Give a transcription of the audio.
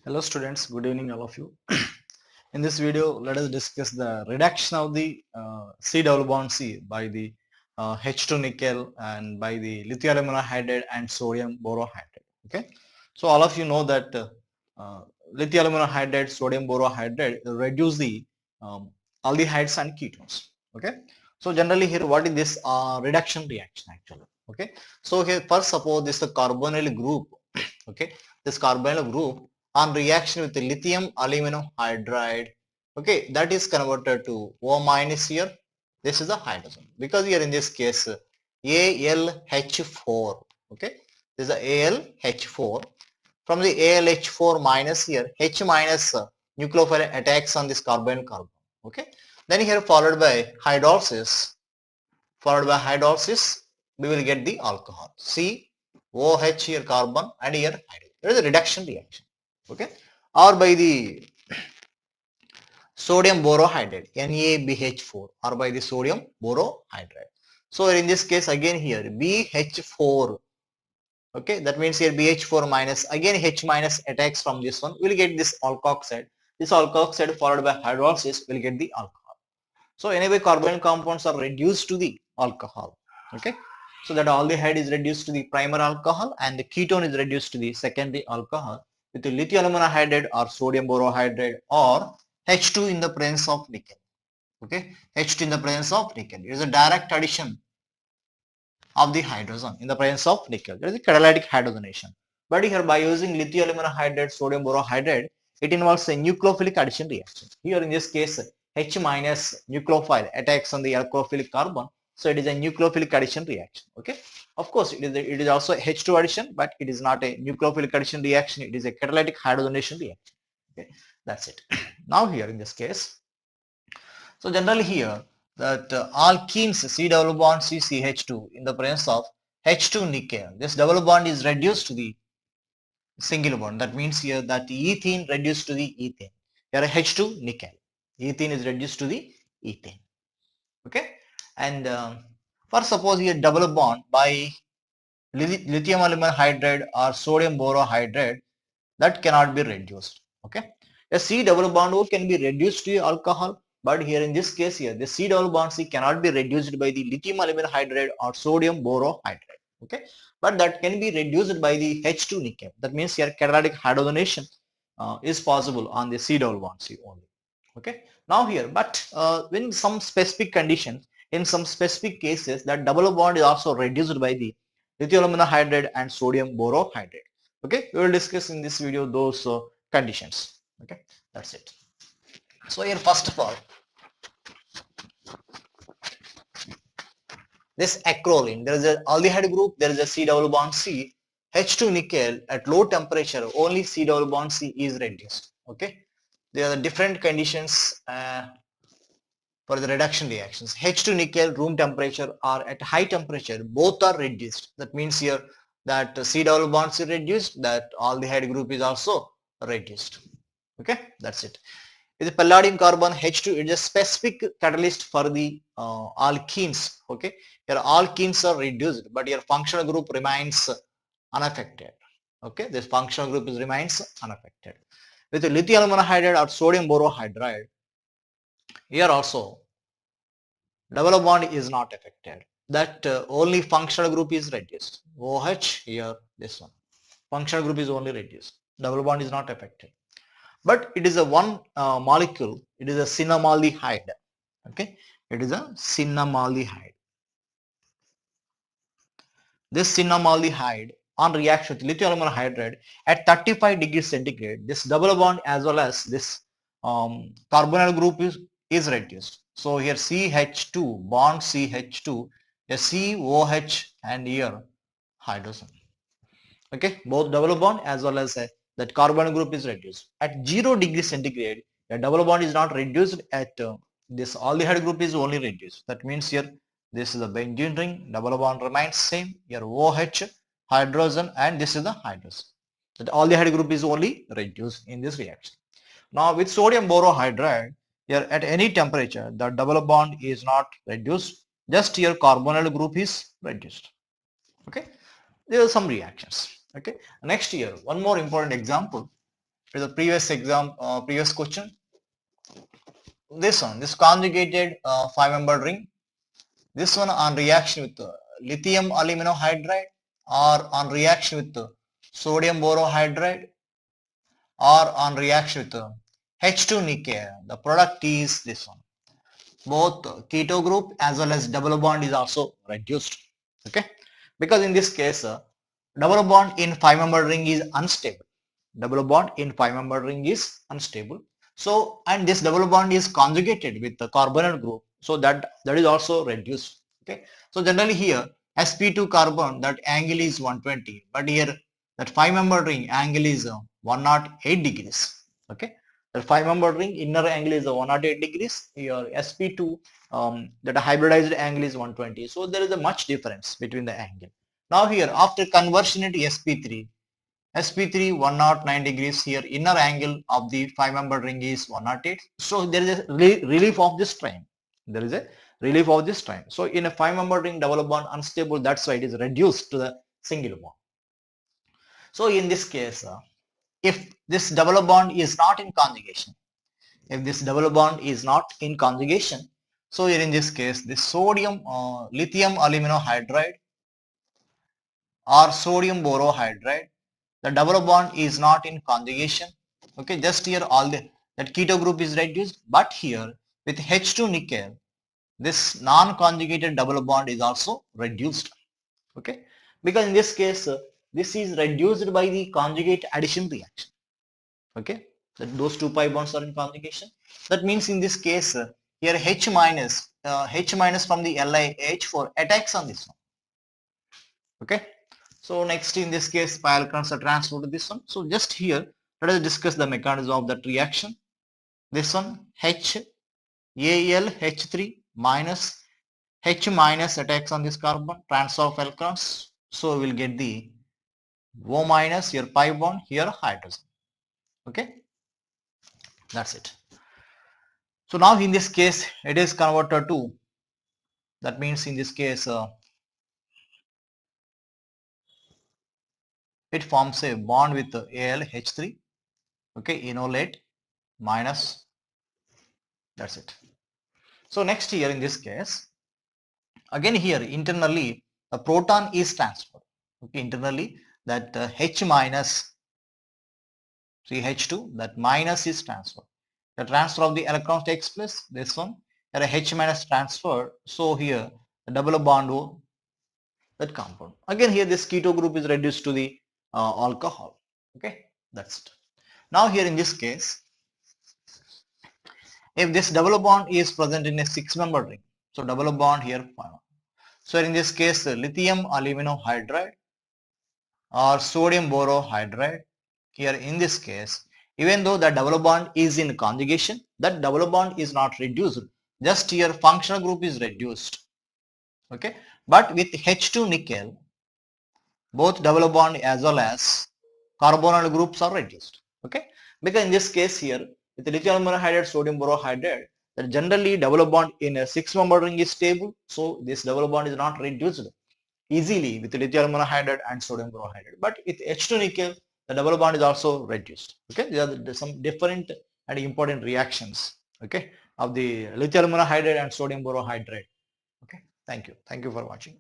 Hello students, good evening all of you. In this video, let us discuss the reduction of the C double bond C by the H2 nickel and by the lithium aluminum hydride and sodium borohydride. Okay, so all of you know that uh, lithium aluminum hydride, sodium borohydride reduce the aldehydes and ketones. Okay, so generally here, what is this reduction reaction actually? Okay, so here first suppose this is a carbonyl group. Okay, this carbonyl group on reaction with the lithium aluminum hydride, okay, that is converted to O minus here. This is the hydrogen because here in this case AlH4. Okay, this is the AlH4. From the AlH4 minus here H minus nucleophile attacks on this carbon. Okay, then here followed by hydrolysis we will get the alcohol C OH here carbon and here hydrogen. There is a reduction reaction. Okay, or by the sodium borohydride NaBH4 or by the sodium borohydride. So in this case again here BH4. Okay, that means here BH4 minus again H minus attacks from this one. We will get this alkoxide. This alkoxide followed by hydrolysis will get the alcohol. So anyway, carbonyl compounds are reduced to the alcohol. Okay, so that aldehyde is reduced to the primary alcohol and the ketone is reduced to the secondary alcohol with the lithium aluminum hydride or sodium borohydride or H2 in the presence of nickel. Okay, H2 in the presence of nickel. It is a direct addition of the hydrogen in the presence of nickel. There is a catalytic hydrogenation. But here by using lithium aluminum hydride, sodium borohydride, it involves a nucleophilic addition reaction. Here in this case, H minus nucleophile attacks on the alkophilic carbon. So it is a nucleophilic addition reaction. Okay. Of course, it is also H2 addition, but it is not a nucleophilic addition reaction. It is a catalytic hydrogenation reaction. Okay. That's it. Now here in this case, so generally here that alkenes C double bond CH2 in the presence of H2 nickel, this double bond is reduced to the single bond. That means here that ethene reduced to the ethane. Here H2 nickel. Ethene is reduced to the ethane. Okay. And for suppose here double bond by lithium aluminum hydride or sodium borohydride, that cannot be reduced. Okay, a C double bond O can be reduced to alcohol, but here in this case here the C double bond C cannot be reduced by the lithium aluminum hydride or sodium borohydride. Okay, but that can be reduced by the H2 nickel. That means here catalytic hydrogenation is possible on the C double bond C only. Okay, now here but when some specific conditions, in some specific cases, that double bond is also reduced by the lithium aluminum hydride and sodium borohydride. Okay, we will discuss in this video those conditions. Okay, that's it. So here first of all, this acrolein, there is a aldehyde group, there is a C double bond C, H2 nickel at low temperature only C double bond C is reduced. Okay, there are different conditions for the reduction reactions. H2 nickel room temperature or at high temperature both are reduced. That means here that C double bonds is reduced, that aldehyde group is also reduced. Okay, that's it. With the palladium carbon H2, it is a specific catalyst for the alkenes. Okay, here alkenes are reduced, but your functional group remains unaffected. Okay, this functional group remains unaffected. With the lithium aluminum hydride or sodium borohydride, here also double bond is not affected. That only functional group is reduced. OH here, this one. Functional group is only reduced. Double bond is not affected. But it is a one molecule. It is a cinnamaldehyde. Okay, it is a cinnamaldehyde. This cinnamaldehyde on reaction with lithium aluminum hydride at 35 degrees centigrade, this double bond as well as this carbonyl group is reduced. So here CH2 bond CH2, a COH and here hydrogen. Okay, both double bond as well as that carbonyl group is reduced. At 0 degrees centigrade, the double bond is not reduced. At this aldehyde group is only reduced. That means here this is the benzene ring, double bond remains same. Here OH, hydrogen, and this is the hydrogen. That aldehyde group is only reduced in this reaction. Now with sodium borohydride, here at any temperature, the double bond is not reduced. Just here carbonyl group is reduced. Okay, there are some reactions. Okay, next year one more important example. to the previous exam, previous question. This one, this conjugated 5-membered ring. This one on reaction with lithium aluminum hydride or on reaction with sodium borohydride or on reaction with H2 nickel. The product is this one. Both keto group as well as double bond is also reduced. Okay, because in this case double bond in 5-membered ring is unstable. Double bond in 5-membered ring is unstable. So, and this double bond is conjugated with the carbonyl group, so that is also reduced. Okay, so generally here sp2 carbon, that angle is 120, but here that 5-membered ring angle is 108 degrees. Okay, the 5-membered ring inner angle is 108 degrees. Here sp2 that hybridized angle is 120. So there is a much difference between the angle. Now here after conversion into sp3, sp3 109 degrees, here inner angle of the 5-membered ring is 108. So there is a relief of this strain. There is a relief of this strain. So in a 5-membered ring double bond unstable, that's why it is reduced to the single bond. So in this case, if this double bond is not in conjugation, if this double bond is not in conjugation, so here in this case, the sodium lithium aluminum hydride or sodium borohydride, the double bond is not in conjugation. Okay, just here all the that keto group is reduced, but here with H2 nickel, this non-conjugated double bond is also reduced. Okay, because in this case this is reduced by the conjugate addition reaction. Okay, that those two pi bonds are in conjugation. That means in this case here H minus from the LiH4 attacks on this one. Okay, so next in this case pi electrons are transferred to this one. So just here let us discuss the mechanism of that reaction. This one HAlH3 minus H minus attacks on this carbon, transfer of electrons. So we will get the O minus, here pi bond, here hydrogen. Okay, that's it. So now in this case it is converted to, that means in this case it forms a bond with AlH3. Okay, enolate minus, that's it. So next here in this case, again here internally the proton is transferred. Okay, internally that H minus, see H2, that minus is transferred. The transfer of the electrons takes place, this one, here a H minus transfer. So here the double bond O, that compound. Again here this keto group is reduced to the alcohol. Okay, that's it. Now here in this case, if this double bond is present in a 6-membered ring, so double bond here, so in this case lithium aluminum hydride or sodium borohydride, here in this case, even though the double bond is in conjugation, that double bond is not reduced, just here functional group is reduced. Okay, but with H2 nickel, both double bond as well as carbonyl groups are reduced. Okay, because in this case here with lithium aluminum hydride, sodium borohydride, that generally double bond in a 6-membered ring is stable, so this double bond is not reduced easily with lithium aluminum hydride and sodium borohydride. But with H2 nickel, the double bond is also reduced. Okay, there are some different and important reactions. Okay, of the lithium aluminum hydride and sodium borohydride. Okay, thank you for watching.